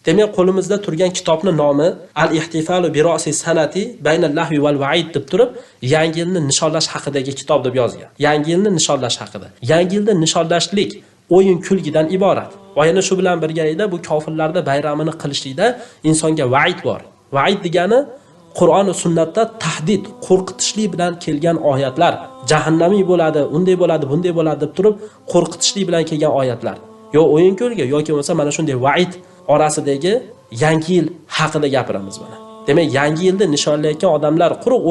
Demak, qo'limizda turgan kitobning nomi Al-Ihtifalu bi ra'si sanati baynal lahvi wal va'id deb turib, yangi yilni nishonlash haqidagi kitob deb yozgan. Yangi yilni nishonlash haqida. Yangi yilni nishonlashlik o'yin kulgidan iborat. Va yana shu bilan birga bu kofirlarda bayramini qilishlikda insonga va'id bor. Va'id degani Qur'on va sunnatda tahdid, qo'rqitishlik bilan kelgan oyatlar, jahannamiy bo'ladi, unday bo'ladi, bunday bo'ladi deb turib, qo'rqitishlik bilan kelgan oyatlar. Yo o'yin kulgi yoki bo'lmasa mana shunday va'id orasidagi yangi yil haqida gapiramiz mana. Demak, yangi yilni nishonlayotgan odamlar quruq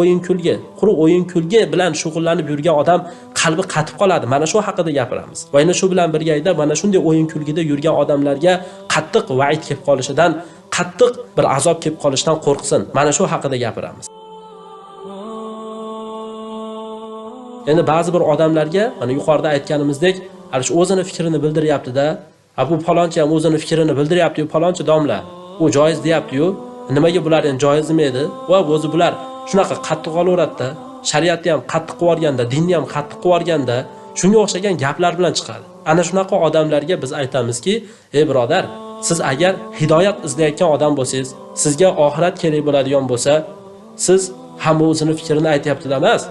o'yin kulgi bilan shug'ullanib yurgan odam qalbi qatib qoladi. Mana shu haqida gapiramiz. Va yana shu bilan birga mana shunday o'yin kulgida yurgan odamlarga qattiq va'id kelib qolishidan, qattiq bir azob kelib qolishidan qo'rqsin. Mana shu haqida gapiramiz. Endi ba'zi bir odamlarga mana yuqorida aytganimizdek, hali o'zini fikrini bildiryapti-da, bu palonchi ham o'zini fikrini bildiryapti-yu, palonchi domla, u joiz deyapti-yu, nimaga bular endi joiz emaydi? Va o'zi bular shunaqa qattiq olaveradi-da, shariatni ham qattiq qilib o'rganda, dinni ham qattiq qilib o'rganda, shunga o'xshagan gaplar bilan chiqadi. Ana shunaqa odamlarga biz aytamizki, ey birodar, siz agar hidoyat izlayotgan odam bo'lsangiz, sizga oxirat kerak bo'ladigan bo'lsa, siz hamma o'zini fikrini aytayapti-da emas,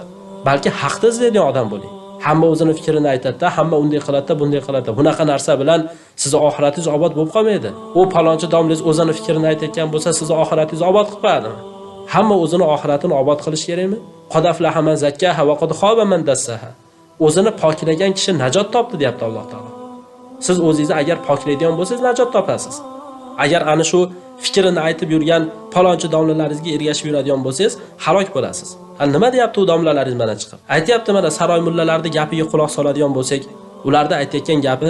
balki haqni izlaydigan odam bo'ling. Hamma o'zini fikrini aytadi-da, hamma unday qiladi, bunday qiladi. Bunaqa narsa bilan sizni oxiratingiz obod bo'lib qolmaydi. U palonchi domlangiz o'zini fikrini aytayotgan bo'lsa, sizni oxiratingiz obod qilib qo'yadimi? Hamma o'zini oxiratini obod qilish kerakmi? Qad aflaha man zakkaha va qad khaba man dassaha. O'zini poklagan kishi najot topdi, deyapti Alloh taolo. Siz o'zingizni agar poklaydigan bo'lsangiz, najot topasiz. Agar ana shu fikrini aytib yurgan palonchi domlalaringizga ergashib yuradigan bo'lsangiz, halok bo'lasiz. Nima deyapti u domlalaringiz mana chiqib? Aytayapti mana saroy mullalarning gapiga quloq soladigan bo'lsak, ularda aytayotgan gapi,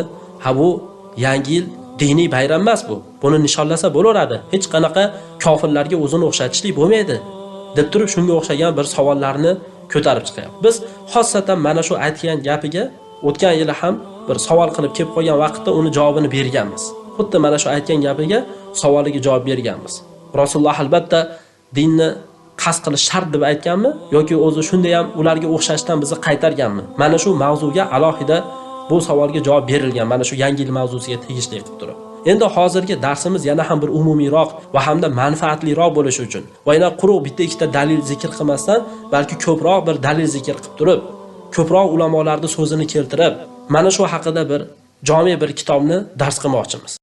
bu yangi yil diniy bayram emas bu. Buni nishonlasa bo'laveradi. Hech qanaqa kofirlarga o'zini o'xshatishlik bo'lmaydi deb turib shunga o'xshagan bir savollarni ko'tarib chiqyapti. Biz xossatan mana shu aytgan gapiga o'tgan yili ham bir savol qilib kelib qo'ygan vaqtda uni javobini berganmiz. Xuddi mana shu aytgan gapiga savoliga javob berganmiz. Rasululloh albatta dinni qasd qilish shart deb aytganmi yoki o'zi shunday ham ularga o'xshashdan bizni qaytarganmi? Mana shu mavzuga alohida bu savolga javob berilgan. Mana shu yangi yil mavzusiga tegishli qilib turib. Endi hozirgi darsimiz yana ham bir umumiyroq va hamda manfaatliroq bo'lishi uchun va yana quruq bitta ikkita dalil zikr qilmasdan, balki ko'proq bir dalil zikr qilib turib, ko'proq ulamolarning so'zini keltirib, mana shu haqida bir jami bir kitobni dars qilmoqchimiz.